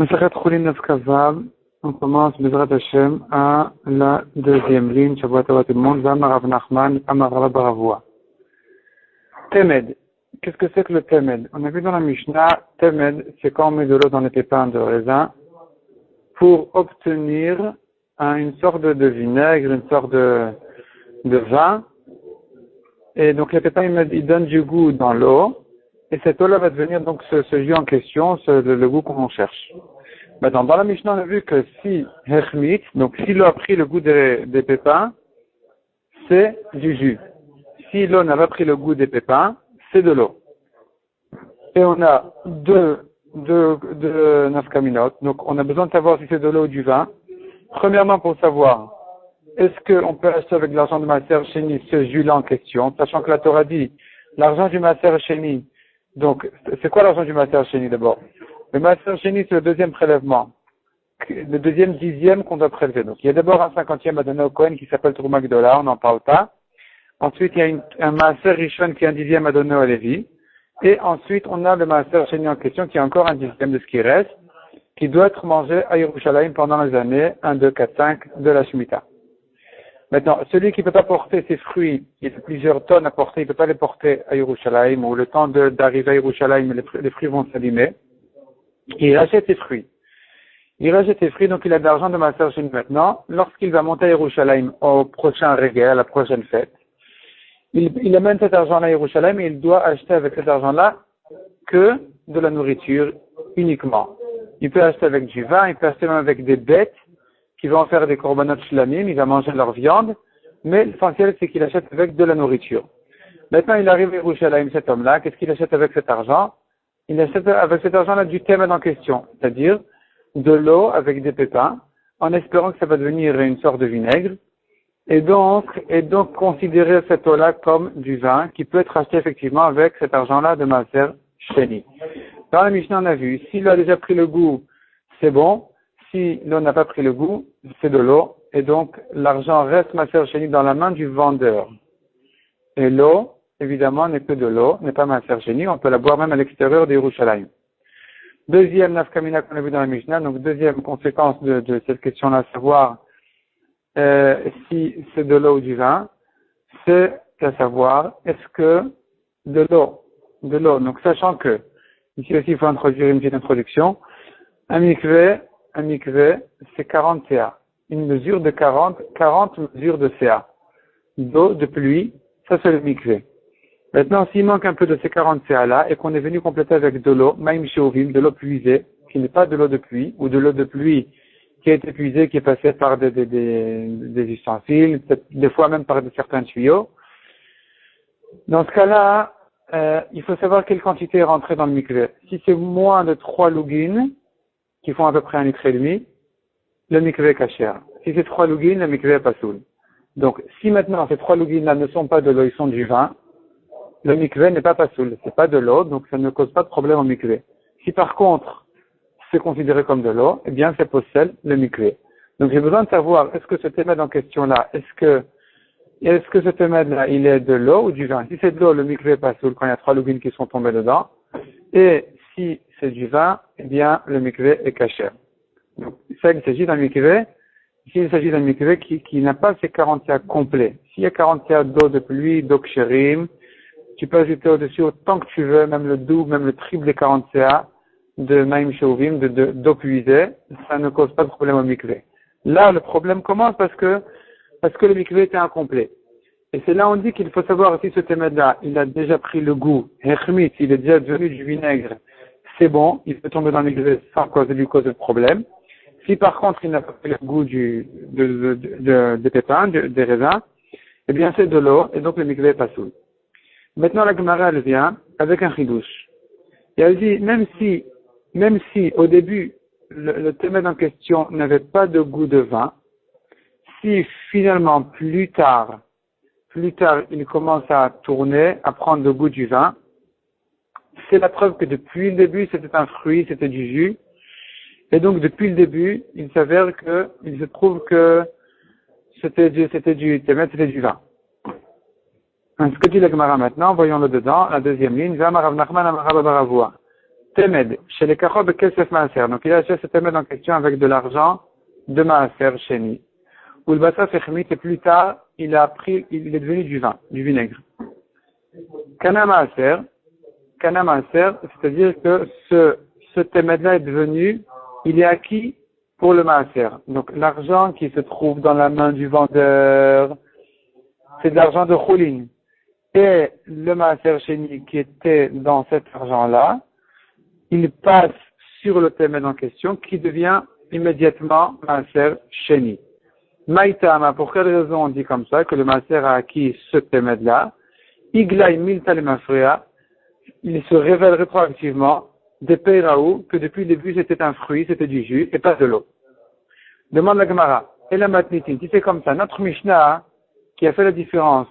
Masachat Choulin Nafkavav, on commence Bezrat Hashem à la deuxième ligne, Shabbat Tov tout le monde, Vama Rav Nachman, Amara Baravua. Temed. Qu'est-ce que c'est que le Temed? On a vu dans la Mishnah, Temed, c'est quand on met de l'eau dans les pépins de raisin pour obtenir une sorte de vinaigre, une sorte de vin. Et donc les pépins, ils donnent du goût dans l'eau. Et cette eau-là va devenir donc ce jus en question, le goût qu'on cherche. Maintenant, dans la Mishnah, on a vu que si Hechmit, donc si l'eau a pris le goût des pépins, c'est du jus. Si l'eau n'a pas pris le goût des pépins, c'est de l'eau. Et on a deux nafkaminot. Donc on a besoin de savoir si c'est de l'eau ou du vin. Premièrement, pour savoir, est-ce qu'on peut acheter avec l'argent de Maaser Sheni ce jus-là en question, sachant que la Torah dit, l'argent du Maaser Sheni. Donc, c'est quoi l'argent du Maaser Sheni d'abord? Le Maaser Sheni, c'est le deuxième prélèvement. Le deuxième dixième qu'on doit prélever. Donc, il y a d'abord un 50e à donner au Kohen qui s'appelle Trouma Gdola, on n'en parle pas. Ensuite, il y a un Maaser Rishon qui est un dixième à donner au Lévi. Et ensuite, on a le Maaser Sheni en question qui est encore un dixième de ce qui reste, qui doit être mangé à Yerushalayim pendant les années 1, 2, 4, 5 de la Shemitah. Maintenant, celui qui ne peut pas porter ses fruits, il a plusieurs tonnes à porter, il ne peut pas les porter à Yerushalayim, ou le temps d'arriver à Yerushalayim, les fruits vont s'abîmer. Il rachète ses fruits. Donc il a de l'argent de Maaser Sheni maintenant. Lorsqu'il va monter à Yerushalayim au prochain reggae, à la prochaine fête, il amène cet argent-là à Yerushalayim et il doit acheter avec cet argent-là que de la nourriture uniquement. Il peut acheter avec du vin, il peut acheter même avec des bêtes qui vont faire des korbanot shlamim, il va manger leur viande, mais l'essentiel c'est qu'il achète avec de la nourriture. Maintenant il arrive à Yerushalayim, cet homme-là, qu'est-ce qu'il achète avec cet argent? Il achète avec cet argent-là du temed en question, c'est-à-dire de l'eau avec des pépins, en espérant que ça va devenir une sorte de vinaigre, et donc considérer cette eau-là comme du vin, qui peut être acheté effectivement avec cet argent-là de Maaser Sheni. Dans la Mishnah, on a vu, si l'eau a déjà pris le goût, c'est bon. Si l'eau n'a pas pris le goût, c'est de l'eau. Et donc, l'argent reste Maaser Sheni dans la main du vendeur. Et l'eau, évidemment, n'est que de l'eau, n'est pas Maaser Sheni. On peut la boire même à l'extérieur de Yerushalayim. Deuxième nafkamina qu'on a vu dans la Mishnah, donc deuxième conséquence de cette question-là, savoir si c'est de l'eau ou du vin, c'est à savoir, est-ce que de l'eau, donc sachant que, ici aussi il faut introduire une petite introduction, un mikvé, c'est 40 CA. Une mesure de 40 mesures de CA. D'eau, de pluie, ça c'est le mikvé. Maintenant, s'il manque un peu de ces 40 CA là, et qu'on est venu compléter avec de l'eau, maïm sheovim, de l'eau puisée, qui n'est pas de l'eau de pluie, ou de l'eau de pluie qui a été puisée, qui est passée par des ustensiles, peut-être des fois même par certains tuyaux. Dans ce cas-là, il faut savoir quelle quantité est rentrée dans le mikvé. Si c'est moins de 3 lougines, qui font à peu près 1,5 litre, le mikvé est kasher. Si c'est 3 lougines, le mikvé est pasoul. Donc, si maintenant ces 3 lougines-là ne sont pas de l'eau, ils sont du vin, le mikvé n'est pas pasoul. C'est pas de l'eau, donc ça ne cause pas de problème au mikvé. Si par contre, c'est considéré comme de l'eau, eh bien, c'est possède le mikvé. Donc, j'ai besoin de savoir, est-ce que ce témède en question-là, est-ce que ce témède-là, il est de l'eau ou du vin? Si c'est de l'eau, le mikvé est pasoul quand il y a 3 lougines qui sont tombées dedans. Et si c'est du vin, eh bien, le mikvé est kasher. Donc, ça, il s'agit d'un mikvé. Ici, il s'agit d'un mikvé qui n'a pas ces 40 CA complets. S'il y a 40 CA d'eau de pluie, d'eau kshérim, tu peux ajouter au-dessus autant que tu veux, même le double, même le triple des 40 CA de maïm sheovim, d'eau puisée. Ça ne cause pas de problème au mikvé. Là, le problème commence parce que le mikvé était incomplet. Et c'est là on dit qu'il faut savoir si ce témède-là, il a déjà pris le goût, hechmit, il est déjà devenu du vinaigre, c'est bon, il peut tomber dans l'église sans lui causer de problème. Si par contre il n'a pas pris le goût des pépins, des raisins, eh bien c'est de l'eau, et donc le mikvé est pas soul. Maintenant la Gemara elle vient avec un chidouche. Et elle dit, même si au début le témède en question n'avait pas de goût de vin, si finalement plus tard il commence à tourner, à prendre le goût du vin, c'est la preuve que depuis le début, c'était un fruit, c'était du jus. Et donc, depuis le début, il se trouve que c'était du témède, c'était du vin. Ce que dit la Gemara maintenant, voyons-le dedans, la deuxième ligne, Vama Rav Nachman Amara Baravua. Temed, chez les Kachob Kesef Maaser. Donc il a acheté ce Temed en question avec de l'argent de Maaser Sheni. Ou le Bassaf Echmit, et plus tard, il est devenu du vin, du vinaigre. Kana Maaser, c'est-à-dire que ce Temed-là est devenu, il est acquis pour le Maaser. Donc l'argent qui se trouve dans la main du vendeur, c'est de l'argent de Choulin. Et le Maaser Sheni qui était dans cet argent-là, il passe sur le Temed en question qui devient immédiatement Maaser Sheni. Maïtama, pour quelle raison on dit comme ça, que le Maaser a acquis ce Temed-là? Iglaï Milta le Mafrea, il se révèle rétroactivement des Peiraou, que depuis le début c'était un fruit, c'était du jus et pas de l'eau. Demande la Gemara, et la Matnitin, si c'est comme ça, notre Mishnah, qui a fait la différence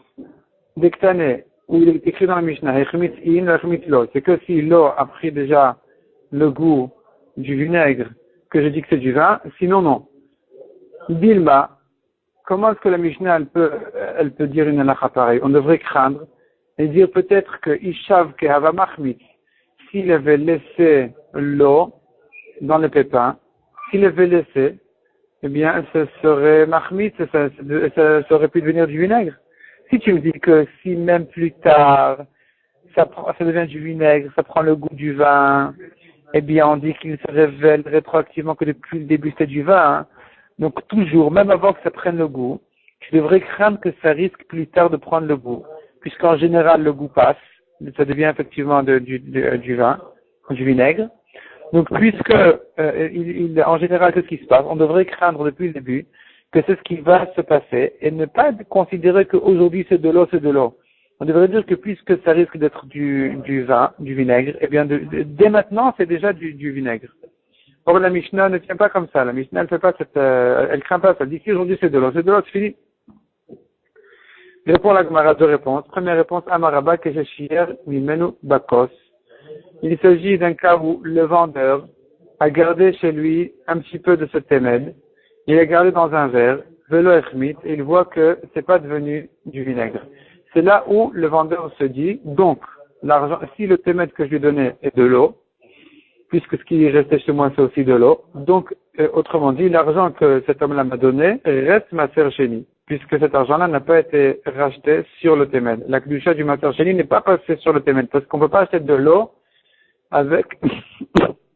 d'Ektane, où il est écrit dans la Mishnah, c'est que si l'eau a pris déjà le goût du vinaigre, que je dis que c'est du vin, sinon non. Bilma, comment est-ce que la Mishnah elle peut dire une halakha pareille? On devrait craindre et dire peut-être que Ishav Kehava Mahmit, s'il avait laissé l'eau dans le pépin, s'il avait laissé, eh bien, ce serait Mahmit, ça aurait pu devenir du vinaigre. Si tu me dis que si même plus tard, ça devient du vinaigre, ça prend le goût du vin, eh bien, on dit qu'il se révèle rétroactivement que depuis le début c'était du vin. Hein. Donc, toujours, même avant que ça prenne le goût, tu devrais craindre que ça risque plus tard de prendre le goût. Puisqu'en général, le goût passe, ça devient effectivement du vin, du vinaigre. Donc, puisque, en général, c'est ce qui se passe, on devrait craindre depuis le début que c'est ce qui va se passer et ne pas considérer qu'aujourd'hui c'est de l'eau, c'est de l'eau. On devrait dire que puisque ça risque d'être du vin, du vinaigre, eh bien, dès maintenant, c'est déjà du vinaigre. Or, la Mishnah ne tient pas comme ça. La Mishnah, elle fait pas elle craint pas ça. Elle dit qu'aujourd'hui c'est de l'eau, c'est fini. Je réponds à la Gemara deux réponses. Première réponse, Amaraba, Keshechier, Mimenu, Bakos. Il s'agit d'un cas où le vendeur a gardé chez lui un petit peu de ce témed. Il l'a gardé dans un verre, Velo Echmit, et il voit que c'est pas devenu du vinaigre. C'est là où le vendeur se dit, donc, l'argent, si le témed que je lui ai donné est de l'eau, puisque ce qui restait chez moi c'est aussi de l'eau, donc, autrement dit, l'argent que cet homme-là m'a donné reste Maaser Sheni, puisque cet argent-là n'a pas été racheté sur le témed. La kedusha du Maaser Sheni n'est pas passée sur le témed, parce qu'on ne peut pas acheter de l'eau avec,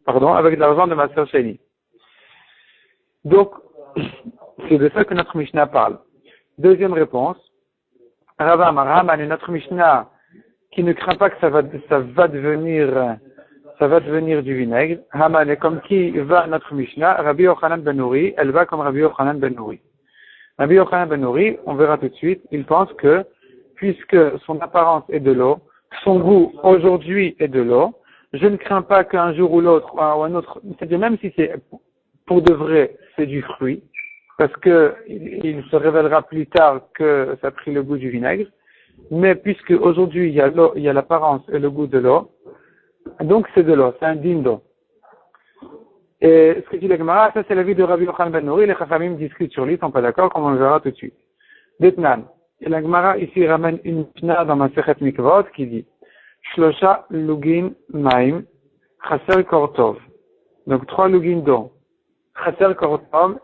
avec de l'argent de Maaser Sheni. Donc, c'est de ça que notre Mishnah parle. Deuxième réponse, Rava Amaraman et notre Mishnah qui ne craint pas que ça va devenir du vinaigre. Haman est comme qui va notre Mishnah, Rabbi Yochanan ben Nouri, elle va comme Rabbi Yochanan ben Nouri. Rabbi Yochanan ben Nouri, on verra tout de suite, il pense que puisque son apparence est de l'eau, son goût aujourd'hui est de l'eau, je ne crains pas qu'un jour ou l'autre, ou un autre, c'est-à-dire même si c'est pour de vrai, c'est du fruit, parce que il se révélera plus tard que ça a pris le goût du vinaigre, mais puisque aujourd'hui il y a l'eau, il y a l'apparence et le goût de l'eau, donc c'est de l'eau, c'est un dindo. Et ce que dit la Gemara, ça c'est l'avis de Rabbi Yochanan ben Nouri, les Chachamim discutent sur lui, ils sont pas d'accord, comme on le verra tout de suite. Detnan. Et la Gemara ici ramène une pna dans ma Sechet Mikvot qui dit Shlosha lugin maim chaser kortov. Donc 3 lugin d'eau. Chaser kortov,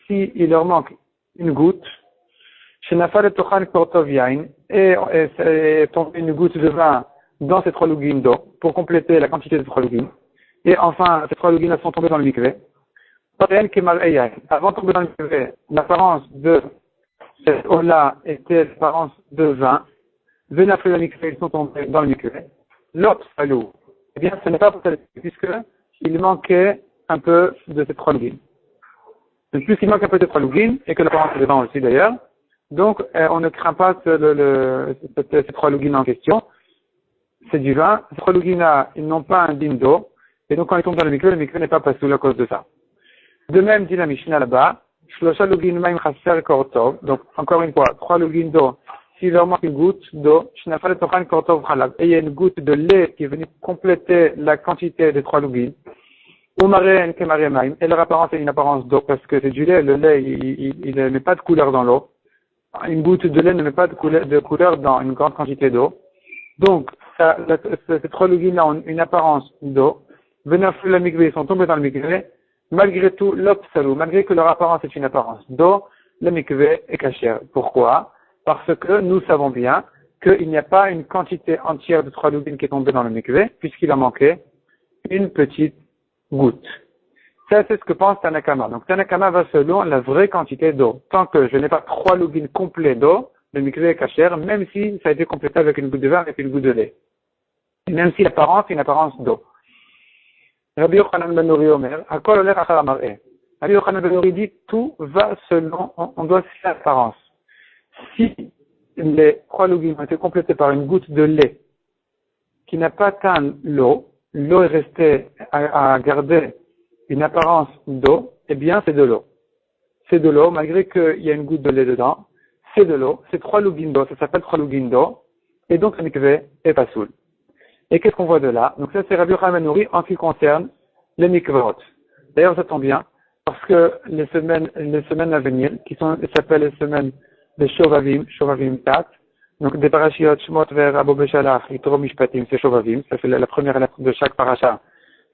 si il leur manque une goutte, Shenafal et Tochan kortov yain, et tombe une goutte de vin dans ces 3 lugin d'eau, pour compléter la quantité de 3 lugin. Et enfin, ces 3 lugin sont tombés dans le mikvé. Avant de tomber dans le mikvé, l'apparence de cette eau-là était l'apparence de vin. Venafle le mikvé, ils sont tombés dans le mikvé. L'autre salou. Eh bien, ce n'est pas pour ça, puisque il manquait un peu de ces 3 lugin. Puisqu'il manque un peu de 3 lugin, et que l'apparence est de vin aussi d'ailleurs, donc on ne craint pas ces 3 lugin en question. C'est du vin. Ces 3 lugin-là, ils n'ont pas un din d'eau. Et donc, quand ils tombent dans le mikvé n'est pas passé à cause de ça. De même, dit la Mishnah là-bas, Shlosha lugin maim chaser kortov. Donc, encore une fois, 3 lugin d'eau. S'il leur manque une goutte d'eau, Shnafal tochan kortov chalab. Et il y a une goutte de lait qui est venue compléter la quantité des 3 lugin. Umaren kemare maim. Et leur apparence est une apparence d'eau parce que c'est du lait. Le lait, il ne met pas de couleur dans l'eau. Une goutte de lait ne met pas de couleur dans une grande quantité d'eau. Donc, ces 3 lugin-là ont une apparence d'eau. Venaflu la mikvé, ils sont tombés dans le mikvé, malgré tout, l'obsalou, malgré que leur apparence est une apparence d'eau, le mikvé est cachère. Pourquoi? Parce que nous savons bien qu'il n'y a pas une quantité entière de 3 lougines qui est tombée dans le mikvé, puisqu'il a manqué une petite goutte. Ça, c'est ce que pense Tanakama. Donc, Tanakama va selon la vraie quantité d'eau. Tant que je n'ai pas 3 lougines complets d'eau, le mikvé est cachère, même si ça a été complété avec une goutte de vin, avec une goutte de lait. Et même si l'apparence est une apparence d'eau. Rabbi Yochanan ben Nuri Omer, Hakol Oler Achar Hamar'eh. Rabbi Yochanan ben Nuri dit, tout va selon, on doit suivre l'apparence. Si les 3 lougines ont été complétés par une goutte de lait qui n'a pas atteint l'eau est restée à garder une apparence d'eau, eh bien c'est de l'eau. C'est de l'eau, malgré qu'il y a une goutte de lait dedans, c'est de l'eau, c'est 3 lougines d'eau, ça s'appelle 3 lougines d'eau, et donc le mikvé est pas soul. Et qu'est-ce qu'on voit de là? Donc ça c'est Rabbi Yochanan ben Nuri en ce qui concerne les mikvot. D'ailleurs ça tombe bien, parce que les semaines à venir, s'appellent les semaines de Shovavim Tat, donc des parashiot Shmot vers Abo Beshalach, Yitro Mishpatim, c'est Shovavim, ça fait la première lettre de chaque parasha,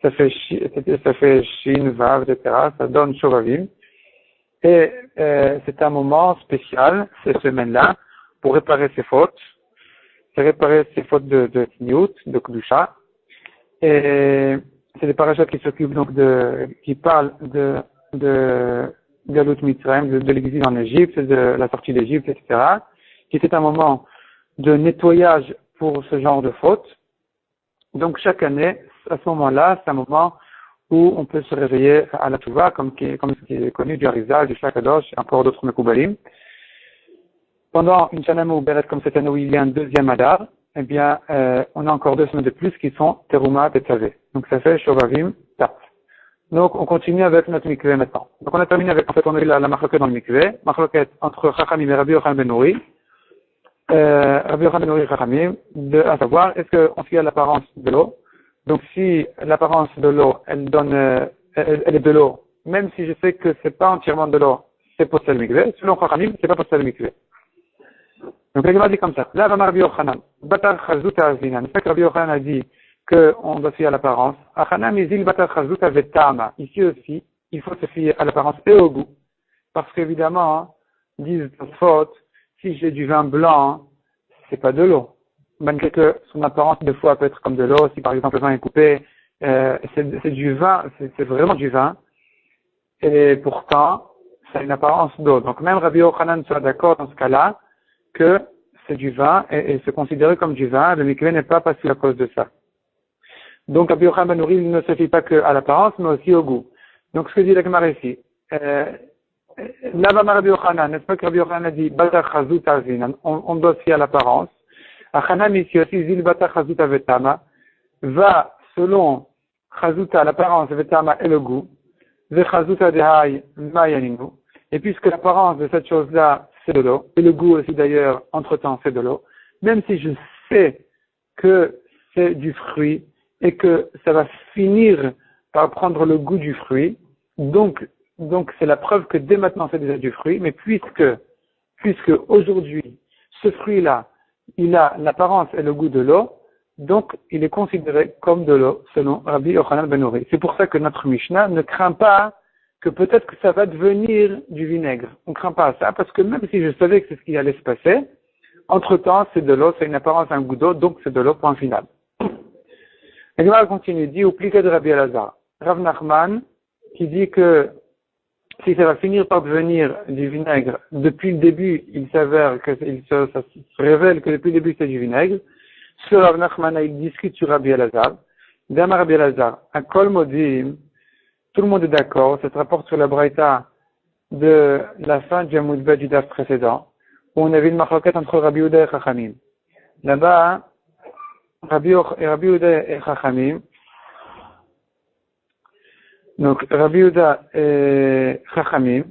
ça fait Shin, Vav, etc., ça donne Shovavim. Et c'est un moment spécial, ces semaines-là, pour réparer ses fautes. C'est réparer ses fautes de Tniout, de Kdusha. Et c'est des parachats qui s'occupent donc qui parlent de Galut Mitzrayim, de l'exil en Égypte, de la sortie d'Égypte, etc. Qui était un moment de nettoyage pour ce genre de fautes. Donc chaque année, à ce moment-là, c'est un moment où on peut se réveiller à la Touva, comme ce qui est connu du Harizal, du Shakadosh, et encore d'autres Mekoubalim. Pendant une Shana Meuberet comme cette année où il y a un deuxième Adar, eh bien, on a encore 2 semaines de plus qui sont Teruma et Tzavé. Donc ça fait Shovavim Tat. Donc on continue avec notre mikvé maintenant. Donc on a terminé avec, en fait, on a eu la machloket dans le mikvé, machloket entre Chachamim et Rabbi Yochanan ben Nuri. Rabbi Yochanan ben Nuri et Chachamim, à savoir, est-ce qu'on suit à l'apparence de l'eau? Donc si l'apparence de l'eau, elle est de l'eau, même si je sais que c'est pas entièrement de l'eau, c'est possède le mikvé. Selon Chachamim, c'est pas possède le mikvé. Donc, la Gemara dit comme ça. Là, Rabbi Yochanan, Batar Chazuta Azinan. C'est que Rabbi Yochanan a dit qu'on doit se fier à l'apparence. Achana Mizil Batar Chazuta Vetama. Ici aussi, il faut se fier à l'apparence et au goût. Parce qu'évidemment, disent faute, si j'ai du vin blanc, c'est pas de l'eau. Malgré que son apparence, des fois, peut être comme de l'eau. Si par exemple le vin est coupé, c'est du vin, c'est vraiment du vin. Et pourtant, ça a une apparence d'eau. Donc, même Rabbi Yochanan soit d'accord dans ce cas-là, que c'est du vin et se considérer comme du vin, le mikvé n'est pas passé à cause de ça. Donc, Rabbi Yochanan ben Nuri ne se fie pas que à l'apparence, mais aussi au goût. Donc, ce que dit la Gemara ici, là-bas, Rabbi Yochanan, n'est-ce pas que Rabbi Yochanan a dit, Batar Chazuta Zinan, on doit se fier à l'apparence. Achanam ici aussi, Zil Batar Chazuta Vetama, va selon Chazuta, l'apparence, Vetama et le goût, Ve Chazuta Dehai Mayaninu, et puisque l'apparence de cette chose-là, c'est de l'eau, et le goût aussi d'ailleurs, entre-temps, c'est de l'eau, même si je sais que c'est du fruit et que ça va finir par prendre le goût du fruit, donc c'est la preuve que dès maintenant c'est déjà du fruit, mais puisque aujourd'hui, ce fruit-là, il a l'apparence et le goût de l'eau, donc il est considéré comme de l'eau, selon Rabbi Yochanan ben Nuri. C'est pour ça que notre Mishnah ne craint pas que peut-être que ça va devenir du vinaigre. On ne craint pas ça, parce que même si je savais que c'est ce qui allait se passer, entre-temps, c'est de l'eau, c'est une apparence, un goût d'eau, donc c'est de l'eau, point final. Et nous, on continue, dit, au pliqué de Rabbi Elazar, Rav Nachman, qui dit que si ça va finir par devenir du vinaigre, depuis le début, il s'avère que ça se révèle que depuis le début c'est du vinaigre. Sur Rav Nachman, il discute sur Rabbi Elazar. Dama Rabbi Elazar, à Kol Modim, tout le monde est d'accord, ça se rapporte sur la braïta de la fin du Hamoud Bet du daf précédent, où on avait une machloket entre Rabbi Yehuda et Chachamim. Là-bas, Rabbi Yehuda et Chachamim, donc Rabbi Yehuda et Chachamim,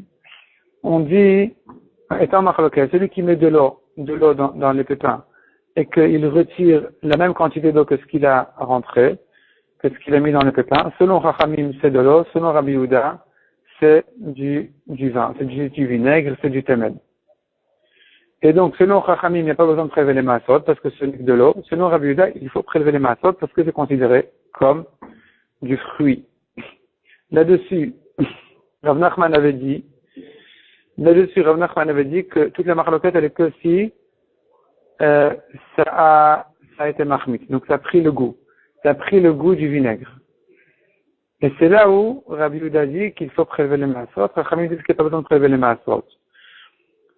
on dit, étant machloket, celui qui met de l'eau dans les pépins, et qu'il retire la même quantité d'eau que ce qu'il a rentré, que ce qu'il a mis dans le pépin. Selon Chachamim, c'est de l'eau. Selon Rabbi Yehuda, c'est du vin. C'est du vinaigre, c'est du temed. Et donc, selon Chachamim, il n'y a pas besoin de prélever les maasot parce que ce n'est que de l'eau. Selon Rabbi Yehuda, il faut prélever les maasot parce que c'est considéré comme du fruit. Là-dessus, Rav Nachman avait dit que toute la marloquette, elle est que si ça a été mahmit. Donc ça a pris le goût. Ça a pris le goût du vinaigre. Et c'est là où Rabbi Yehuda dit qu'il faut prélever les maasot. Rachamim dit qu'il n'y a pas besoin de prélever les maasot.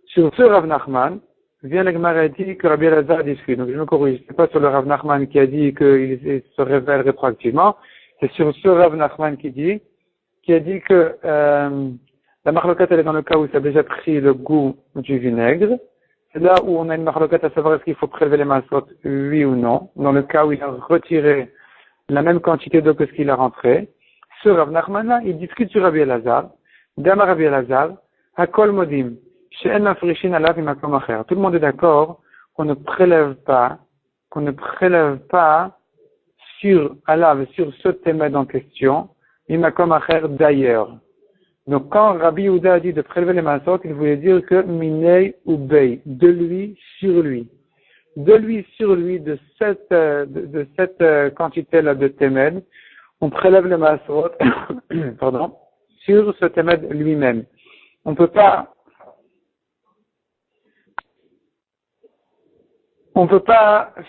Sur ce Rav Nachman, vient la Gemara et dit que Rabbi Elazar discute. Donc je me corrige. C'est pas sur le Rav Nachman qui a dit qu'il se révèle rétroactivement. C'est sur ce Rav Nachman qui a dit que la marloquette elle est dans le cas où ça a déjà pris le goût du vinaigre. C'est là où on a une marloquette à savoir est-ce qu'il faut prélever les maasot, oui ou non. Dans le cas où il a retiré la même quantité d'eau que ce qu'il a rentré. Ce Rav Nachman, il discute sur Rabbi Elazar. Dama Rabbi Elazar, Hakol Modim, She'en Mafrishin Alav Imakom Acher. Tout le monde est d'accord qu'on ne prélève pas sur Alav, sur ce thème en question, Imakom Acher d'ailleurs. Donc quand Rabbi Yehuda a dit de prélever les maasot, il voulait dire que Minei ou Bei, de lui sur lui. De lui sur lui, de cette quantité-là de témed, on prélève le maasot, pardon, sur ce témed lui-même. On peut pas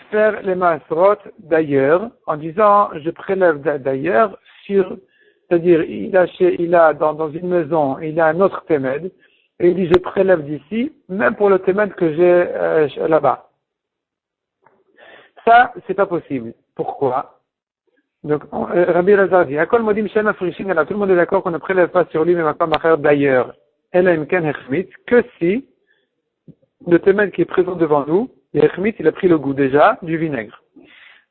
faire les maasot d'ailleurs, en disant, je prélève d'ailleurs sur, c'est-à-dire, il a dans une maison, il a un autre témed, et il dit, je prélève d'ici, même pour le témed que j'ai là-bas. Ça, c'est pas possible. Pourquoi? Donc, Rabbi Elazar dit, Akol modim shem afrishin ala, tout le monde est d'accord qu'on ne prélève pas sur lui, mais ma femme d'ailleurs, ela imken hechmit, que si le témen qui est présent devant nous, l'hechmit, il a pris le goût déjà du vinaigre.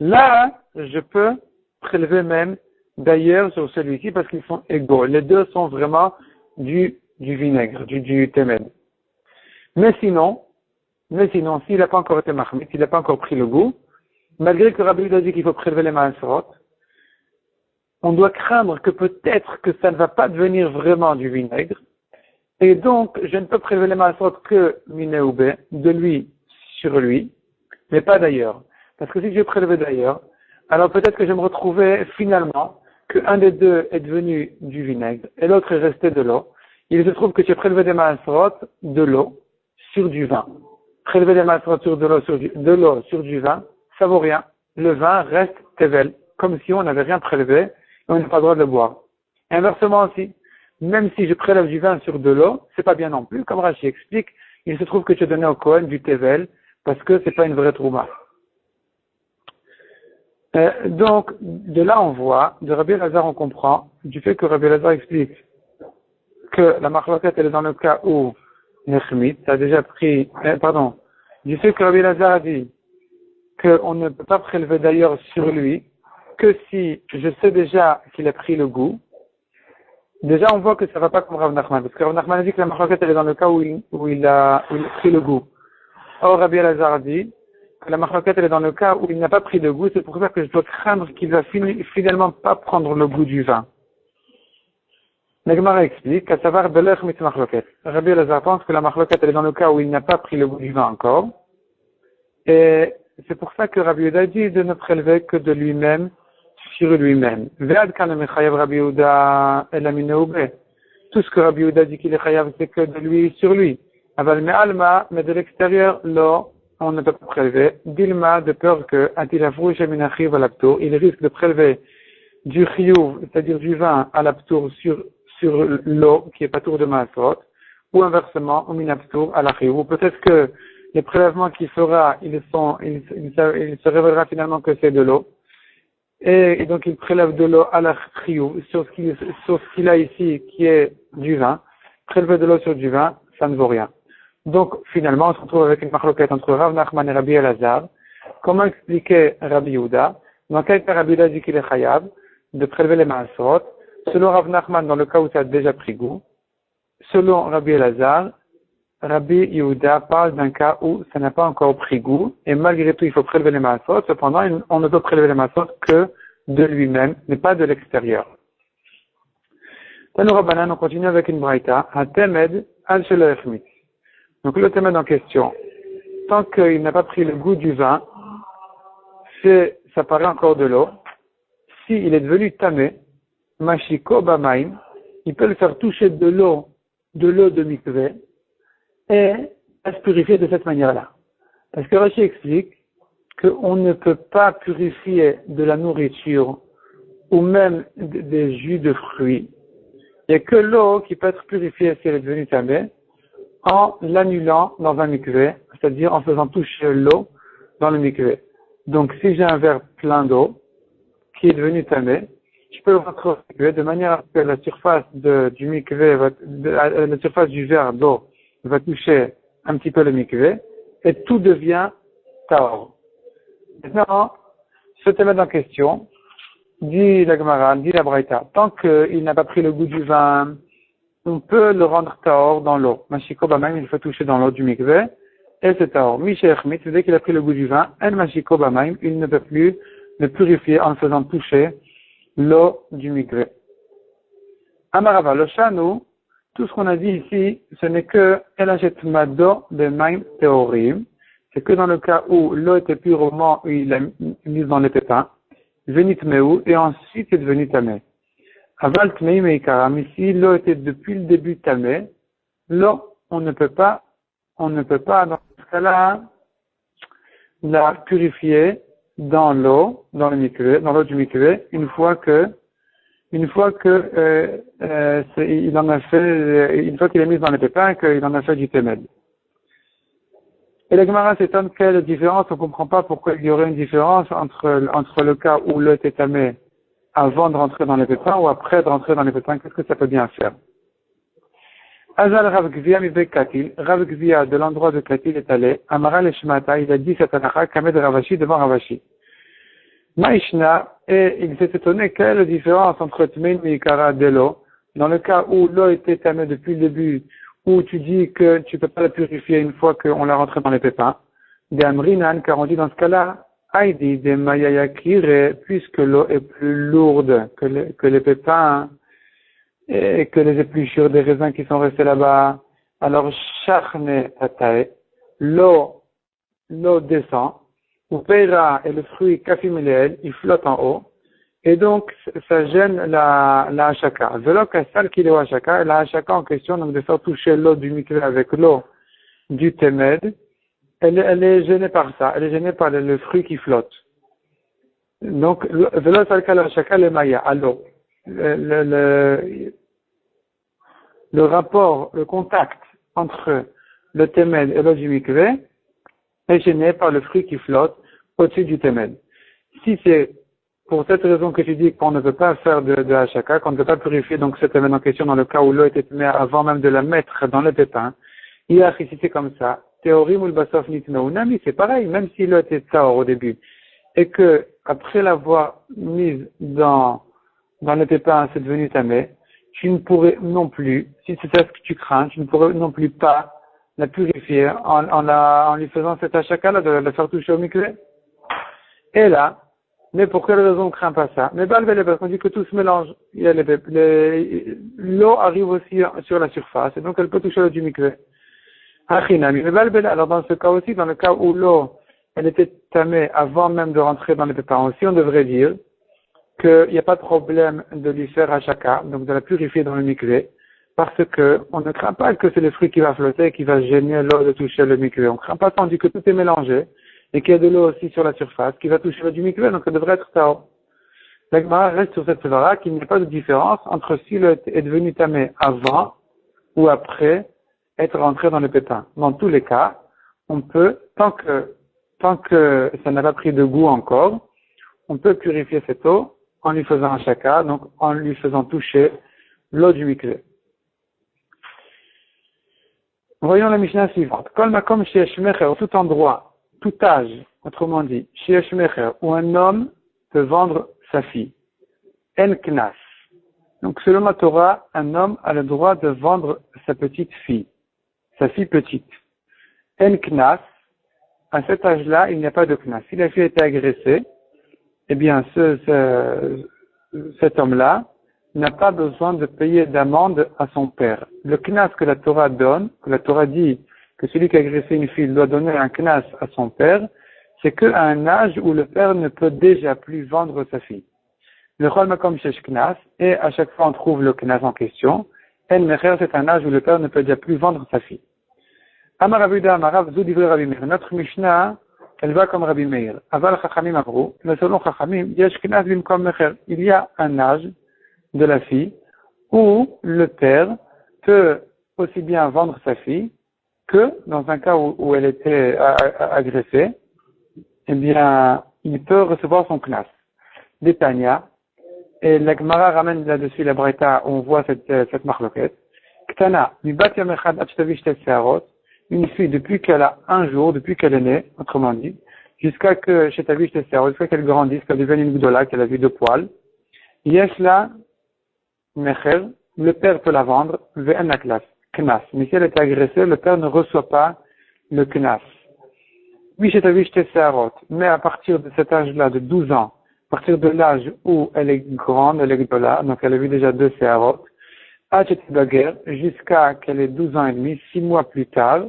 Là, je peux prélever même d'ailleurs sur celui-ci parce qu'ils sont égaux. Les deux sont vraiment du vinaigre, du témen. Mais sinon, s'il n'a pas encore été mahmit, s'il n'a pas encore pris le goût, malgré que Rabbi Yehuda dit qu'il faut prélever les maasot, on doit craindre que peut-être que ça ne va pas devenir vraiment du vinaigre, et donc je ne peux prélever les maasot que minéoubé, de lui sur lui, mais pas d'ailleurs. Parce que si je prélevais d'ailleurs, alors peut-être que je me retrouvais finalement qu'un des deux est devenu du vinaigre et l'autre est resté de l'eau. Il se trouve que tu as prélevé des maasot de l'eau sur du vin. Prélever des maasot sur de l'eau sur du vin, ça vaut rien. Le vin reste tevel, comme si on n'avait rien prélevé et on n'a pas le droit de le boire. Et inversement aussi, même si je prélève du vin sur de l'eau, c'est pas bien non plus. Comme Rashi explique, il se trouve que tu as donné au Kohen du tevel parce que c'est pas une vraie trouma. Donc, de là on voit, de Rabbi Elazar on comprend, du fait que Rabbi Elazar explique que la marloquette elle est dans le cas où Nechmit, ça a déjà pris, du fait que Rabbi Elazar a dit qu'on ne peut pas prélever d'ailleurs sur lui, que si je sais déjà qu'il a pris le goût, déjà on voit que ça va pas comme Rav Nachman, parce que Rav Nachman a dit que la marloquette elle est dans le cas où il a pris le goût. Or Rabbi Elazar dit que la marloquette elle est dans le cas où il n'a pas pris de goût, c'est pour ça que je dois craindre qu'il va finalement pas prendre le goût du vin. La Gemara explique qu'à savoir belech mit marloquette. Rabbi Elazar pense que la marloquette elle est dans le cas où il n'a pas pris le goût du vin encore, et c'est pour ça que Rabbi Yehuda dit de ne prélever que de lui-même sur lui-même. Ve'ad kan mechayav Rabbi Yehuda el amineoube. Tout ce que Rabbi Yehuda dit qu'il est chayav, c'est que de lui sur lui. Aval me'alma, mais de l'extérieur, là, on ne peut pas prélever. Dilma, de peur que, atilafrouche minachiv à l'aptour, il risque de prélever du chiyuv, c'est-à-dire du vin à l'aptour sur l'eau, qui est pas tour de maasot, ou inversement, au minaptour à la chiyuv. Ou peut-être que les prélèvements qu'il fera, il se révélera finalement que c'est de l'eau. Et donc il prélève de l'eau à la chiyuv, sur ce qu'il a ici, qui est du vin. Prélever de l'eau sur du vin, ça ne vaut rien. Donc, finalement, on se retrouve avec une marloquette entre Rav Nachman et Rabbi Elazar. Comment expliquer Rabbi Yehuda? Dans quel cas Rabbi Yehuda dit qu'il est chayav de prélever les maasot? Selon Rav Nachman, dans le cas où ça a déjà pris goût. Selon Rabbi Elazar, Rabbi Yehuda parle d'un cas où ça n'a pas encore pris goût, et malgré tout, il faut prélever les maasot. Cependant, on ne peut prélever les maasot que de lui-même, mais pas de l'extérieur. Tanu Rabbanan, on continue avec une braïta. Ha-temed al shelo echmit. Donc le témen en question, tant qu'il n'a pas pris le goût du vin, ça paraît encore de l'eau. s'il est devenu tamé, mashiko bamaim, il peut le faire toucher de l'eau de mikvé, et à se purifier de cette manière-là. Parce que Rashi explique qu'on ne peut pas purifier de la nourriture ou même des jus de fruits. Il n'y a que l'eau qui peut être purifiée si elle est devenue tamée en l'annulant dans un mikvé, c'est-à-dire en faisant toucher l'eau dans le mikvé. Donc si j'ai un verre plein d'eau qui est devenu tamé, je peux le rentrer au mikvé de manière à ce que la surface du mikvé, la surface du verre d'eau va toucher un petit peu le mikvé et tout devient tahor. Maintenant, ce thème en question, dit la Gemara, dit la Braïta, tant qu'il n'a pas pris le goût du vin, on peut le rendre tahor dans l'eau. Mashiko bamaim, il faut toucher dans l'eau du mikvé, et c'est tahor. Mishechmit, dès qu'il a pris le goût du vin, en mashiko bamaim, il ne peut plus le purifier en faisant toucher l'eau du mikvé. Amarava, le shanu, tout ce qu'on a dit ici, ce n'est que elachet mado de maim teorim, c'est que dans le cas où l'eau était pure au moment où il l'a mise dans les pépins, venit meou, et ensuite est devenu tamé. Aval tmei meikaram, ici, l'eau était depuis le début tamé, l'eau, on ne peut pas, dans ce cas-là, la purifier dans l'eau, dans l'eau du mikvé, une fois qu'il est mis dans les pépins, qu'il en a fait du témed. Et la Gemara s'étonne quelle différence, on ne comprend pas pourquoi il y aurait une différence entre le cas où l'eau était tamée avant de rentrer dans les pépins ou après de rentrer dans les pépins. Qu'est-ce que ça peut bien faire? Azal Rav Gvia mi Katil, Rav Gvia de l'endroit de Katil est allé, Amara le Shmata, il a dit cette halakha, Kamed Ravashi devant Ravashi. Maïshna, et il s'est étonné quelle est la différence entre Tmein Mikara de l'eau, dans le cas où l'eau était tamée depuis le début, où tu dis que tu peux pas la purifier une fois qu'on l'a rentrée dans les pépins. Des Amrinan, car on dit dans ce cas-là, Aïdi, des Mayayakire, puisque l'eau est plus lourde que les pépins, et que les épluchures des raisins qui sont restés là-bas. Alors, Shachne Tatae, l'eau descend, ou Peira et le fruit Kafimileel, il flotte en haut, et donc, ça gêne la hachaka. Velo kasal qui est hachaka, et la hachaka en question, donc de faire toucher l'eau du mikvé avec l'eau du témed, elle est gênée par ça, elle est gênée par le fruit qui flotte. Donc, velo salka la hachaka le maya, alors, le rapport, le contact entre le témed et l'eau du mikvé est gêné par le fruit qui flotte au-dessus du témed. Si c'est pour cette raison que tu dis qu'on ne peut pas faire de hachaka, qu'on ne peut pas purifier donc cet événement en question dans le cas où l'eau était mise avant même de la mettre dans le pépin, il a récité comme ça, théorim ou le basof nitmeunami, c'est pareil, même si l'eau était tahor au début, et que après l'avoir mise dans le pépin, c'est devenu tamé, tu ne pourrais non plus, si c'est ça ce que tu crains, tu ne pourrais non plus pas la purifier en lui faisant cette hachaka-là, de la faire toucher au mikvé. Et là, mais pour quelle raison on ne craint pas ça? Mais balbele, parce qu'on dit que tout se mélange. Il y a l'eau arrive aussi sur la surface, et donc elle peut toucher l'eau du mikvé. Achinami, mais balbele, alors dans ce cas aussi, dans le cas où l'eau, elle était tamée avant même de rentrer dans les pépins aussi, on devrait dire qu'il n'y a pas de problème de lui faire hachaka, donc de la purifier dans le mikvé, parce que on ne craint pas que c'est le fruit qui va flotter et qui va gêner l'eau de toucher le mikvé. On ne craint pas ça, on dit que tout est mélangé, et qu'il y a de l'eau aussi sur la surface, qui va toucher l'eau du mikvé, donc ça devrait être tahor. La Gemara reste sur cette sevara qu'il n'y a pas de différence entre si l'eau est devenue tamée avant ou après être rentré dans le pépin. Dans tous les cas, on peut, tant que ça n'a pas pris de goût encore, on peut purifier cette eau en lui faisant un shaka, donc en lui faisant toucher l'eau du mikvé. Voyons la Mishnah suivante. Kol makom sheyesh mecher, tout endroit, tout âge, autrement dit, sheyesh mecher, où un homme peut vendre sa fille. En knas. Donc selon la Torah, un homme a le droit de vendre sa petite fille, sa fille petite. En knas, à cet âge-là, il n'y a pas de knas. Si la fille a été agressée, eh bien cet homme-là n'a pas besoin de payer d'amende à son père. Le knas que la Torah donne, que la Torah dit que celui qui a agressé une fille doit donner un knas à son père, c'est qu'à un âge où le père ne peut déjà plus vendre sa fille. le chol makom shesh knas, et à chaque fois on trouve le knas en question. El mecher, c'est un âge où le père ne peut déjà plus vendre sa fille. Amar Abuda Amarav Zou divrei Rabbi Meir. Notre Mishnah, elle va comme Rabbi Meir. Aval Chachamim Avru, mais selon Chachamim, yesh knas bimkom mecher. Il y a un âge de la fille où le père peut aussi bien vendre sa fille que dans un cas où elle était agressée, eh bien, il peut recevoir son knas. D'Etania, et la Gemara ramène là-dessus la Braïta où on voit cette marloquette. Ktana, mi bat yom echad ad shtavish tes seharot, une fille depuis qu'elle a un jour, depuis qu'elle est née, autrement dit, jusqu'à que shtavish tes seharot, jusqu'à qu'elle grandisse, qu'elle devienne une gdola, qu'elle a vu de poils. Yesh la mecher, le père peut la vendre, ve'en la classe, knas. Mais si elle est agressée, le père ne reçoit pas le knas. Oui, shtavish tes seharot, mais à partir de cet âge-là, de 12 ans, à partir de l'âge où elle est grande, elle est gdola, donc elle a vu déjà 2 seharot, jusqu'à qu'elle ait 12 ans et demi, 6 mois plus tard,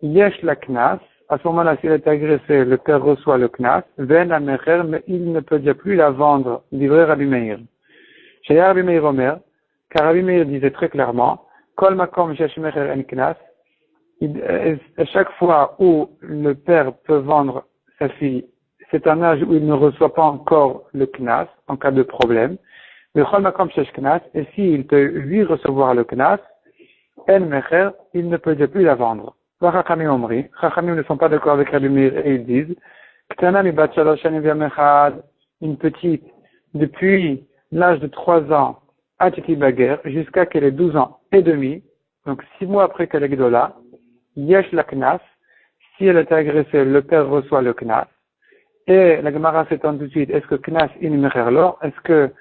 yesh la knas, à ce moment-là, si elle est agressée, le père reçoit le knas, ven la mecher, mais il ne peut déjà plus la vendre, livré Rabbi Meir. Chez Rabbi Meir Omer, car Rabbi Meir disait très clairement, kol makom shesh mecher en knas, à chaque fois où le père peut vendre sa fille, c'est un âge où il ne reçoit pas encore le knas, en cas de problème. Le chol makom shesh knas, et s'il peut lui recevoir le knas, en mecher, il ne peut plus la vendre. Chachamim omri, Chachamim ne sont pas d'accord avec Rabbi Meir et ils disent, ktana mi bat shalosh shanim v'yom echad, une petite, depuis l'âge de 3 ans, à titi baguer, jusqu'à qu'elle ait 12 ans et demi, donc 6 mois après qu'elle est gdola, yesh la knas, si elle est agressée, le père reçoit le knas, et la Gemara s'étend tout de suite, est-ce que knas in mecher lor, est-ce que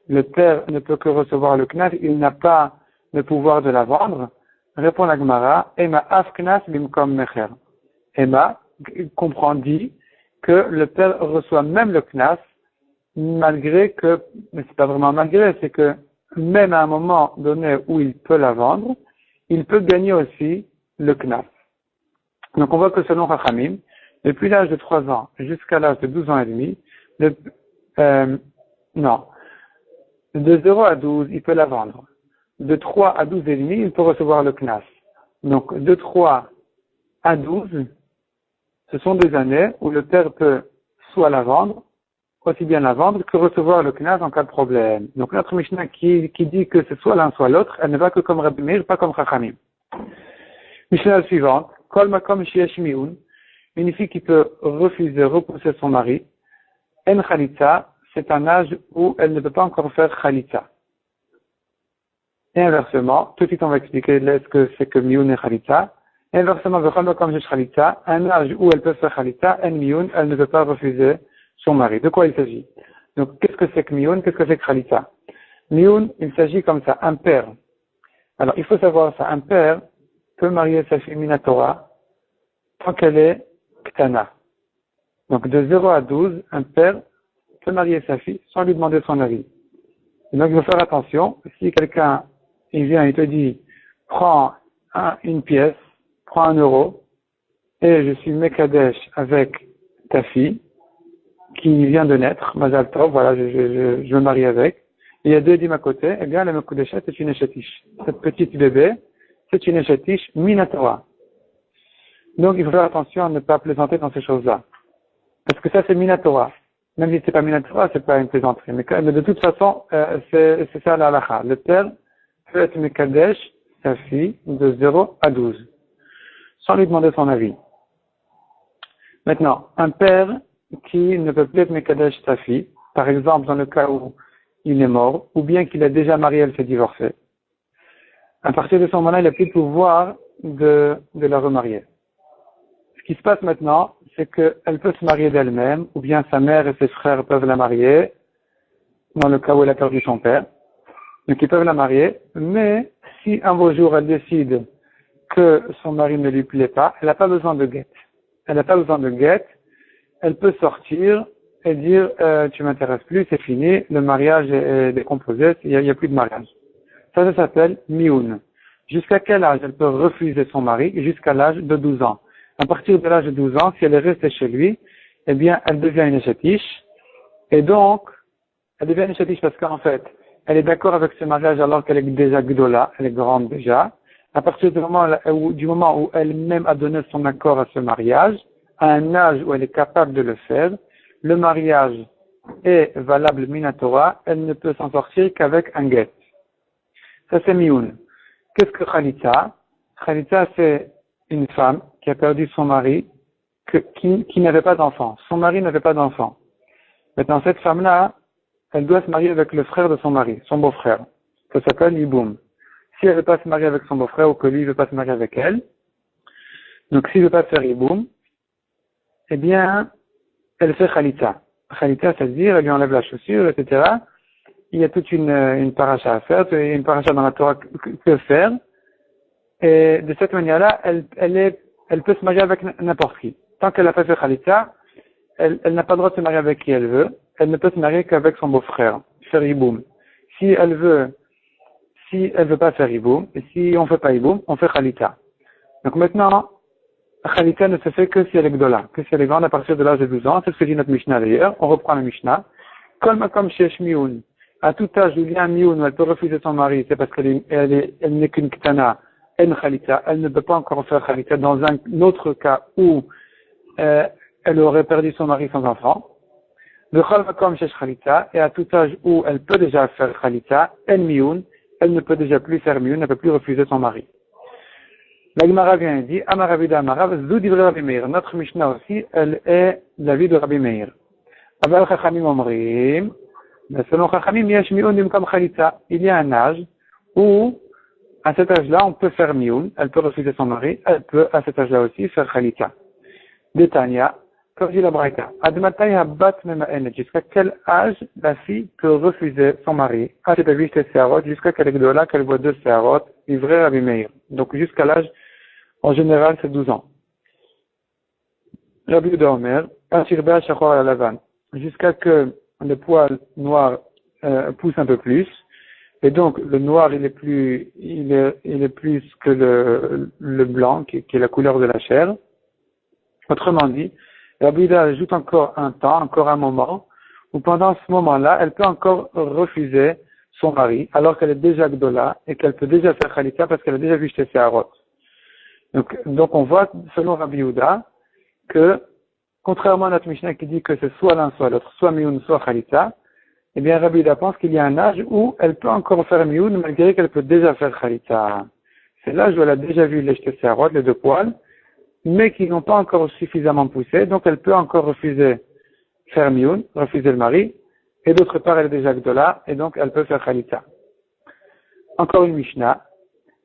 le père ne peut que recevoir le knas, il n'a pas le pouvoir de la vendre? Répond la Gemara, Ema af knas bimkom mecher. Ema comprend, dit que le père reçoit même le knas, malgré que, mais c'est pas vraiment malgré, c'est que même à un moment donné où il peut la vendre, il peut gagner aussi le knas. Donc on voit que selon Chachamim, depuis l'âge de 3 ans jusqu'à l'âge de 12 ans et demi, de 0 à 12, il peut la vendre. De 3 à 12 et demi, il peut recevoir le knas. Donc, de 3 à 12, ce sont des années où le père peut soit la vendre, aussi bien la vendre que recevoir le knas en cas de problème. Donc, notre Mishnah qui dit que c'est soit l'un soit l'autre, elle ne va que comme Rabbi Meir, pas comme Chachamim. Mishnah suivante, Kol makom sheyesh mi'un, une fille qui peut refuser, repousser son mari, en chalitza, c'est un âge où elle ne peut pas encore faire chalitza. Et inversement, tout de suite on va expliquer ce que c'est que miun et chalitza. Et inversement, comme j'ai chalitza, un âge où elle peut faire chalitza, en miun, elle ne peut pas refuser son mari. De quoi il s'agit? Donc, qu'est-ce que c'est que miun? Qu'est-ce que c'est que chalitza? Miun, il s'agit comme ça, un père. Alors, il faut savoir ça, un père peut marier sa fille minatora tant qu'elle est ktana. Donc, de 0 à 12, un père peut marier sa fille sans lui demander son avis. Et donc, il faut faire attention. Si quelqu'un, il vient et te dit, prends une pièce, prends 1 euro, et je suis mekadesh avec ta fille, qui vient de naître, Mazal Tov, voilà, je me marie avec. Il y a 2 dîmes à côté, eh bien, la mekudeshet est une échatiche. Cette petite bébé, c'est une échatiche minatora. Donc, il faut faire attention à ne pas plaisanter dans ces choses-là. Parce que ça, c'est minatora. Même si c'est pas minatora, c'est pas une plaisanterie. Mais de toute façon, c'est ça la halakha. Le père peut être mekadesh, sa fille, de 0 à 12. Sans lui demander son avis. Maintenant, un père qui ne peut plus être mekadesh sa fille, par exemple dans le cas où il est mort, ou bien qu'il a déjà marié, elle s'est divorcée. À partir de ce moment-là, il n'a plus le pouvoir de la remarier. Ce qui se passe maintenant, c'est qu'elle peut se marier d'elle-même, ou bien sa mère et ses frères peuvent la marier, dans le cas où elle a perdu son père. Donc ils peuvent la marier, mais si un beau jour elle décide que son mari ne lui plaît pas, elle n'a pas besoin de guette. Elle n'a pas besoin de guette, elle peut sortir et dire tu m'intéresses plus, c'est fini, le mariage est décomposé, il y a plus de mariage. Ça s'appelle mioun. Jusqu'à quel âge elle peut refuser son mari? Jusqu'à l'âge de 12 ans. À partir de l'âge de 12 ans, si elle est restée chez lui, eh bien, elle devient une échatiche. Et donc, Elle devient une chatiche parce qu'en fait, elle est d'accord avec ce mariage alors qu'elle est déjà gdola, elle est grande déjà. À partir du moment où elle-même a donné son accord à ce mariage, à un âge où elle est capable de le faire, le mariage est valable minatora, elle ne peut s'en sortir qu'avec un guet. Ça c'est mioun. Qu'est-ce que Khalitza? Khalitza c'est une femme qui a perdu son mari, qui n'avait pas d'enfant. Son mari n'avait pas d'enfant. Maintenant cette femme-là, elle doit se marier avec le frère de son mari, son beau-frère. Ça s'appelle Yiboum. Si elle ne veut pas se marier avec son beau-frère ou que lui ne veut pas se marier avec elle, donc s'il ne veut pas faire Yiboum, eh bien, elle fait Khalitza. Khalitza, c'est-à-dire, elle lui enlève la chaussure, etc. Il y a toute une paracha à faire, il y a une paracha dans la Torah que faire. Et de cette manière-là, elle peut se marier avec n'importe qui. Tant qu'elle n'a pas fait Khalitza, elle n'a pas le droit de se marier avec qui elle veut. Elle ne peut se marier qu'avec son beau-frère, faire Yiboum. Si elle veut pas faire Yiboum, et si on fait pas Yiboum, on fait Khalitza. Donc maintenant, Khalitza ne se fait que si elle est gdola, que si elle est grande à partir de l'âge de 12 ans. C'est ce que dit notre Mishnah d'ailleurs. On reprend la Mishnah. Comme chez Mioun, à tout âge où il y a un Mioun où elle peut refuser son mari, c'est parce qu'elle n'est qu'une Ktana, elle ne peut pas encore faire Khalitza dans un autre cas où elle aurait perdu son mari sans enfant. Le Khalmakom chez Khalitza, et à tout âge où elle peut déjà faire Khalitza, elle ne peut déjà plus faire Mioun, elle ne peut plus refuser son mari. La Gemara vient et dit, Amaravida Amarav, Zou Divrei Rabbi Meir. Notre Mishnah aussi, elle est l'avis de Rabbi Meir. Aval Chachamim Omrim, mais selon Chachamim, Yesh Mioun Dimkam Khalitza. Il y a un âge où, à cet âge-là, on peut faire Mioun, elle peut refuser son mari, elle peut, à cet âge-là aussi, faire Khalitza. Détania, comme dit la Braïta, Admatay Habat Mema'enet, jusqu'à quel âge la fille peut refuser son mari? Jusqu'à qu'elle est gdola, qu'elle voit 2 séarot, livré Rabbi Meir. Donc jusqu'à l'âge, en général, c'est 12 ans. Rabbi Yehuda Omer, Ashirba Shachor à la Lavan, jusqu'à que le poil noir pousse un peu plus, et donc le noir il est plus que le blanc, qui est la couleur de la chair. Autrement dit, Rabbi Yehuda ajoute encore un temps, encore un moment, où pendant ce moment-là, elle peut encore refuser son mari, alors qu'elle est déjà gdola, et qu'elle peut déjà faire Khalitza parce qu'elle a déjà vu chez Séharot. Donc on voit, selon Rabbi Yehuda, que, contrairement à notre Mishnah qui dit que c'est soit l'un, soit l'autre, soit Mioun, soit Khalitza, eh bien Rabbi Yehuda pense qu'il y a un âge où elle peut encore faire Mioun, malgré qu'elle peut déjà faire Khalitza. C'est l'âge où elle a déjà vu les Séharot, les 2 poils, mais qui n'ont pas encore suffisamment poussé, donc elle peut encore refuser faire Mioun, refuser le mari, et d'autre part elle est déjà gdola, et donc elle peut faire Khalitza. Encore une Mishnah,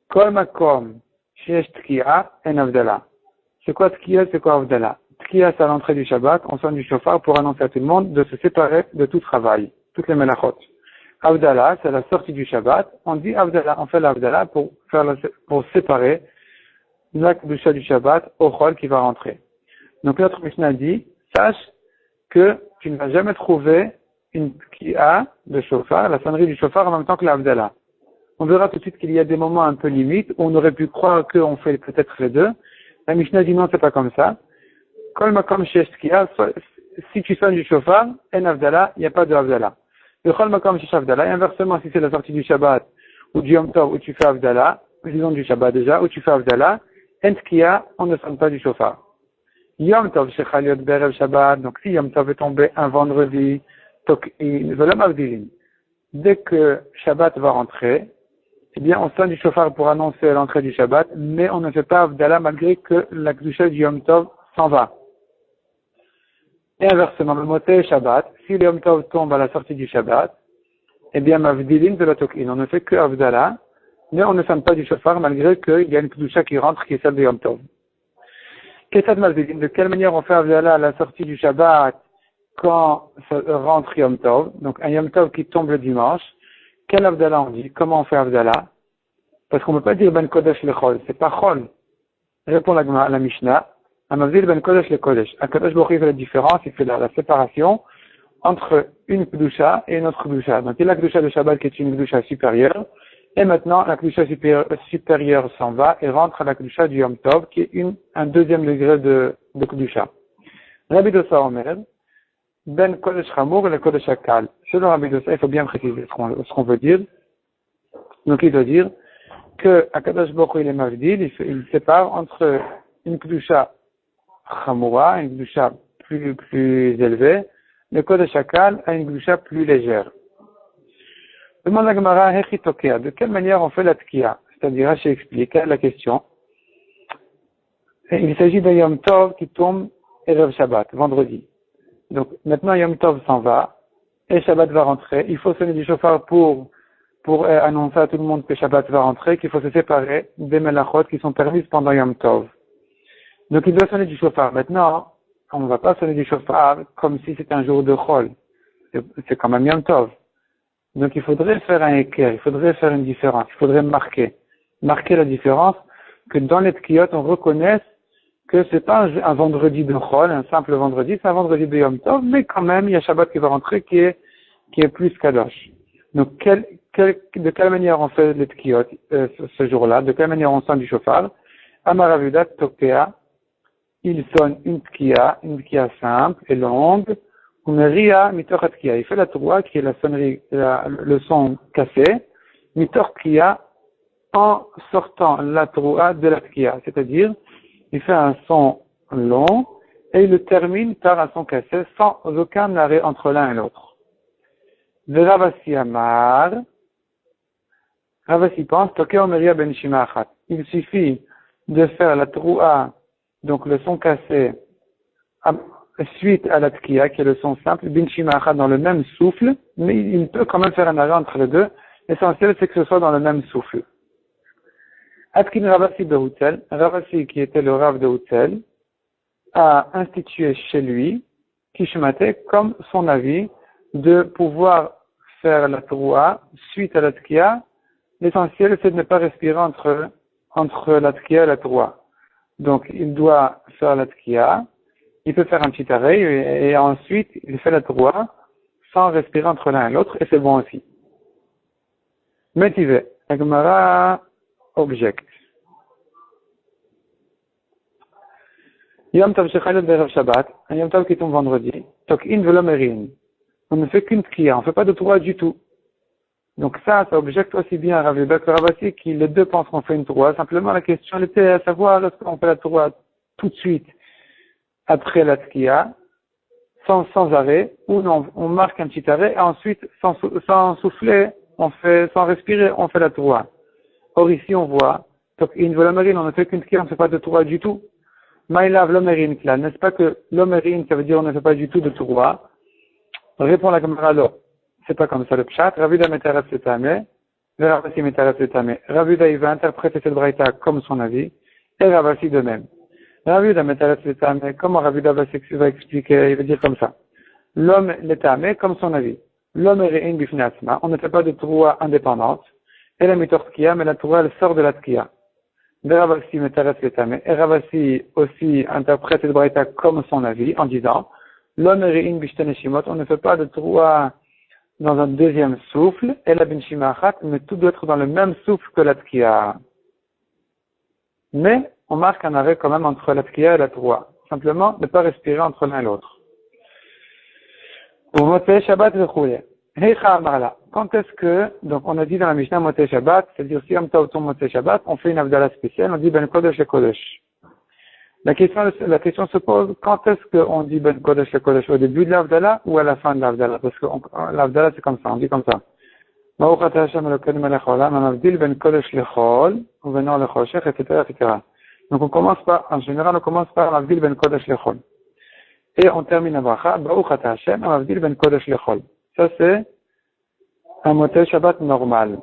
Kol makom sheyesh tkiya en avdala. C'est quoi tkiya, c'est quoi avdala? Tkiya, c'est à l'entrée du Shabbat, on sonne du shofar pour annoncer à tout le monde de se séparer de tout travail, toutes les melachot. Avdala, c'est la sortie du Shabbat, on dit avdala, on fait l'avdala pour séparer la kedusha du Shabbat au chol qui va rentrer. Donc notre Mishnah dit, sache que tu ne vas jamais trouver une tkiya de shofar, la sonnerie du shofar en même temps que l'avdala. On verra tout de suite qu'il y a des moments un peu limites où on aurait pu croire qu'on fait peut-être les deux. La Mishnah dit non, c'est pas comme ça. Kol makom sheyesh tkiya, si tu sonnes du shofar, en avdala, il n'y a pas de avdala. Le chol makom sheyesh avdala, et inversement, si c'est la sortie du Shabbat, ou du Yom Tov, où tu fais avdala, disons du Shabbat déjà, où tu fais avdala, en tkiya, on ne sonne pas du shofar. Yom Tov shechaliot berev Shabbat, donc si Yom Tov est tombé un vendredi, tok'in, velam avdilin. Dès que Shabbat va rentrer, eh bien, on sonne du shofar pour annoncer l'entrée du Shabbat, mais on ne fait pas avdala malgré que la kedusha du Yom Tov s'en va. Et inversement, le moté Shabbat, si le Yom Tov tombe à la sortie du Shabbat, eh bien, mavdilin de la tokin, on ne fait que avdala, mais on ne sonne pas du shofar malgré qu'il y a une kedusha qui rentre qui est celle de Yom Tov. Qu'est-ce mavdilin? De quelle manière on fait avdala à la sortie du Shabbat quand rentre Yom Tov? Donc, un Yom Tov qui tombe le dimanche. Quel avdala on dit? Comment on fait avdala? Parce qu'on ne peut pas dire ben kodesh le chol. C'est pas chol. Répond la Mishnah. Amavdil ben kodesh le kodesh. À kodesh Baruch Hu, il fait la différence, il fait la séparation entre une kedusha et une autre kedusha. Donc il y a la kedusha de Shabbat qui est une kedusha supérieure. Et maintenant, la kedusha supérieure s'en va et rentre à la kedusha du Yom Tov qui est un deuxième degré de kedusha. Rabbi Dosa Omer, ben kodesh chamour et le kodesh akal. Selon Rabbi Dossa, il faut bien préciser ce qu'on veut dire. Donc il doit dire que Akadosh Baruch Hu, il est Mavdil, il sépare entre une Kedusha Chamura, une Kedusha plus élevée, le Kodesh Hakal a une Kedusha plus légère. Demande la Gemara, Hechitokea, de quelle manière on fait la Tkiya? C'est-à-dire, Rashi explique la question. Et il s'agit d'un Yom Tov qui tombe Erev Shabbat, vendredi. Donc maintenant Yom Tov s'en va, et Shabbat va rentrer. Il faut sonner du chauffard pour annoncer à tout le monde que Shabbat va rentrer, qu'il faut se séparer des melachot qui sont permises pendant Yom Tov. Donc il doit sonner du chauffard. Maintenant, on ne va pas sonner du chauffard comme si c'était un jour de Chol. C'est quand même Yom Tov. Donc il faudrait faire un équerre, il faudrait faire une différence, il faudrait marquer la différence, que dans les tkiyot on reconnaisse que c'est pas un vendredi de Chol, un simple vendredi, c'est un vendredi de Yom Tov, mais quand même il y a Shabbat qui va rentrer qui est plus kadosh. Donc de quelle manière on fait les tkiyot ce jour-là, de quelle manière on sonne du chauffard? Amaravudat Tokea, il sonne une tkiya simple et longue. Umeria mitor tkiya, il fait la troua qui est la sonnerie, le son cassé, mitor tkiya, en sortant la troua de la tkiya, c'est-à-dire il fait un son long et il le termine par un son cassé sans aucun arrêt entre l'un et l'autre. Ravasi Amar, Ravasi pense, Tokea Umeria ben Shima Achat. Il suffit de faire la troua, donc le son cassé, suite à la tkiya, qui est le son simple, bin shima'achad dans le même souffle, mais il peut quand même faire un arrêt entre les deux. L'essentiel, c'est que ce soit dans le même souffle. Atkin Ravasi de Houtel, Ravasi, qui était le Rav de Houtel, a institué chez lui, Kishmate, comme son avis, de pouvoir faire la troua suite à la tkiya. L'essentiel, c'est de ne pas respirer entre la tkiya et la troua. Donc, il doit faire la tkiya. Il peut faire un petit arrêt et ensuite il fait la troua sans respirer entre l'un et l'autre et c'est bon aussi. Métivé, la Gemara objecte. Yom Tov Shechalot Berev Shabbat, un Yom Tov qui tombe vendredi, Tok'in velo merin. On ne fait qu'une tkiya, on ne fait pas de troua du tout. Donc ça objecte aussi bien à Rav Yehuda que Ravasi qui les deux pensent qu'on fait une troua. Simplement la question était à savoir est-ce qu'on fait la troua tout de suite après la tkiya, sans arrêt, ou non, on marque un petit arrêt, et ensuite, sans souffler, sans respirer, on fait la troua. Or ici, on voit, donc, une volomerine, on ne fait qu'une tkiya, on ne fait pas de troua du tout. Maïlav lomerine, n'est-ce pas que lomerine, ça veut dire on ne fait pas du tout de troua? Répond la Gemara, non. C'est pas comme ça le pshat. Ravida m'intéresse le tamé, le Ravasi m'intéresse le tamé. Ravida, il va interpréter cette braïta comme son avis, et Ravasi de même. Ravida m'intéresse le tamé, comment Ravida va expliquer, il va dire comme ça. L'homme, le tamé, comme son avis. L'homme est une bifnatsma, on ne fait pas de troua indépendante, et la mitortkia, mais la troua, elle sort de la tkia. Ravasi m'intéresse le tamé, et Ravasi aussi interprète cette braïta comme son avis, en disant, l'homme est une bishtaneshimot, on ne fait pas de troua dans un deuxième souffle, et la binshimachat, mais tout doit être dans le même souffle que la tkia. Mais, on marque un arrêt quand même entre la tkiya et la troua. Simplement, ne pas respirer entre l'un et l'autre. Pour Motzei Shabbat v'choulé. Heicha Amarla. Quand est-ce que, donc on a dit dans la Mishnah Motzei Shabbat, c'est-à-dire si Yom Tov tombe Motzei Shabbat, on fait une Havdalah spéciale, on dit Ben Kodesh le Kodesh. La question se pose, quand est-ce qu'on dit Ben Kodesh le Kodesh? Au début de l'Havdalah ou à la fin de l'Havdalah? Parce que l'Havdalah c'est comme ça, on dit comme ça. Baruch atah Hashem Elokeinu melech haolam, hamavdil ben Kodesh lechol, uvenor lechoshech, etc., etc. Donc en général, on commence par Hamavdil ben Kodesh lechol. Et on termine à bracha, Baruch atah Hashem, Hamavdil ben Kodesh lechol. Ça c'est un Motzei Shabbat normal.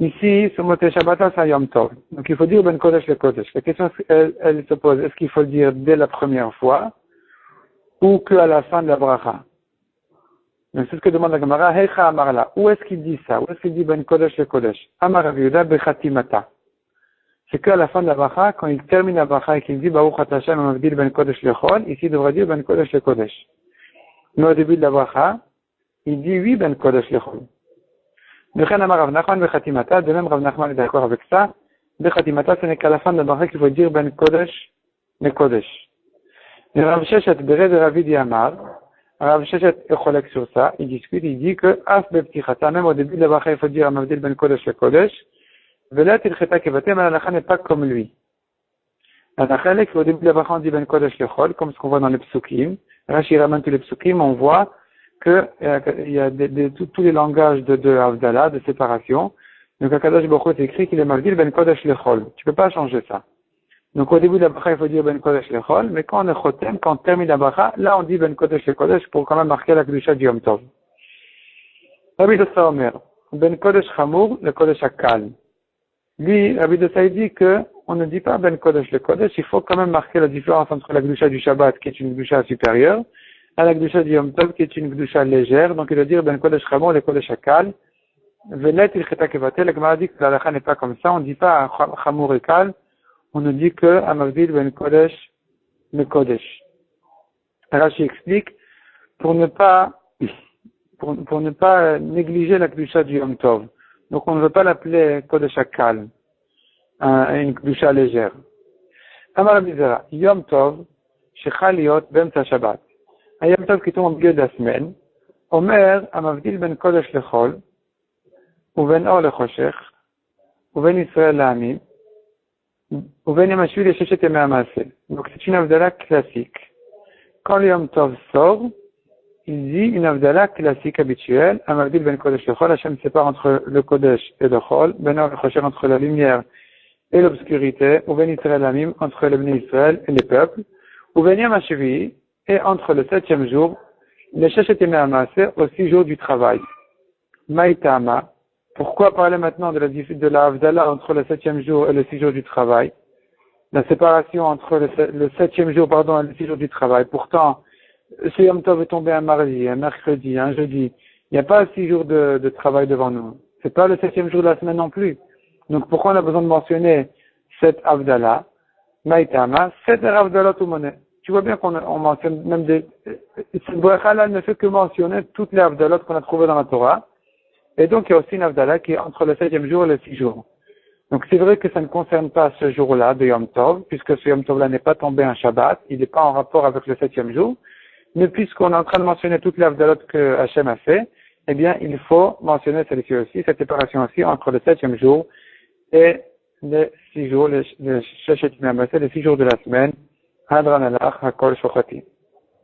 Ici, ce Motzei Shabbat là, c'est un Yom Tov. Donc il faut dire ben Kodesh le Kodesh. La question, elle se pose, est-ce qu'il faut le dire dès la première fois, ou qu'à la fin de la bracha? Donc c'est ce que demande la Gemara, Heicha Amarla. Où est-ce qu'il dit ça? Où est-ce qu'il dit ben Kodesh le Kodesh? Amar Rav Yehuda bechatimata. C'est qu'à la fin de la bracha, quand il termine la bracha et qu'il dit Baruch atah Hashem hamavdil ben Kodesh lechol, ici il devrait dire ben Kodesh le Kodesh. Mais au début de la bracha, il dit oui ben Kodesh lechol. Mechen Amar Rav Nachman bechatimata, de même Rav Nachman est d'accord avec ça. Bechatimata, ce n'est qu'à la fin de la bracha qu'il faut dire ben Kodesh le Kodesh. Et Rav Sheshet bered Ravidi Amar, Rav Shechet est cholek sur ça, il discute, il dit que, Af beptichata, même au début de la bracha, il faut dire, Amavdil ben Kodesh le Kodesh, Velat ilcheta kevatem, mais l'alacha n'est pas comme lui. L'alacha est qu'au début de la bracha, on dit ben Kodesh le Chol, comme ce qu'on voit dans les psukim. Rashi ramène tous les psukim, on voit que, il y a tous les langages de Avdallah, de séparation. Donc, à Kadosh Baruch Hu, c'est écrit qu'il est Amavdil ben Kodesh le Chol. Tu peux pas changer ça. Donc au début de la bracha, il faut dire Ben Kodesh Lechol, mais quand on est chotem, quand on termine la bracha, là on dit Ben Kodesh Lekodesh pour quand même marquer la kedusha du Yom Tov. Rabbi Dossa Omer, Ben Kodesh Chamour, le Kodesh Akal. Lui, Rabbi Dossa dit que on ne dit pas Ben Kodesh Lekodesh, il faut quand même marquer la différence entre la kedusha du Shabbat, qui est une kedusha supérieure, et la kedusha du Yom Tov, qui est une kedusha légère. Donc il doit dire Ben Kodesh Chamour, le Kodesh Akal. Velet ilcheta kevatel, la Gemara dit que la halakha n'est pas comme ça, on ne dit pas Chamour et Kal. On ne dit que Amavdil ben Kodesh le Kodesh. Rashi explique pour ne pas négliger la kedusha du Yom Tov. Donc on ne veut pas l'appeler Kodesh Akal, une kedusha légère. Amar Abizara, Yom Tov, shechal liot b'emtza Shabbat. Un Yom Tov qui tombe au milieu de la semaine. Omer Amavdil ben Kodesh lechol, ou ben or lechoshech, ou ben Israël la'amim. Donc c'est une avdala classique. Quand le Yom Tov sort, il dit une avdala classique habituelle. Amavdil ben Kodesh le Chol, Hachem sépare entre le Kodesh et le Chol, ben Or le Chosher entre la lumière et l'obscurité, ou ben Israël Amim entre le Bnei Israël et les peuples, ou ben Yom HaShvi'i et entre le 7e jour, les Shechet Yemei HaMaaseh, aux 6 jours du travail. Maïtama. Pourquoi parler maintenant de la Havdalah entre le 7e jour et le 6 jours du travail? La séparation entre le 7e jour, et le 6 jours du travail. Pourtant, ce Yom Tov est tombé un mardi, un mercredi, un jeudi. Il n'y a pas 6 jours de travail devant nous. C'est pas le 7e jour de la semaine non plus. Donc pourquoi on a besoin de mentionner cette Havdalah? Maïtama, cette Havdalah tout monnaie. Tu vois bien qu'on mentionne même cette bracha-là ne fait que mentionner toutes les Havdalot qu'on a trouvées dans la Torah. Et donc, il y a aussi une Havdalah qui est entre le 7e jour et le 6 jours. Donc, c'est vrai que ça ne concerne pas ce jour-là de Yom Tov, puisque ce Yom Tov-là n'est pas tombé un Shabbat, il n'est pas en rapport avec le 7e jour. Mais puisqu'on est en train de mentionner toutes les Havdalot que Hachem a fait, eh bien, il faut mentionner celle-ci aussi, cette séparation aussi entre le 7e jour et les 6 jours, les 6 jours de la semaine. Hadran alach, hakol shochati.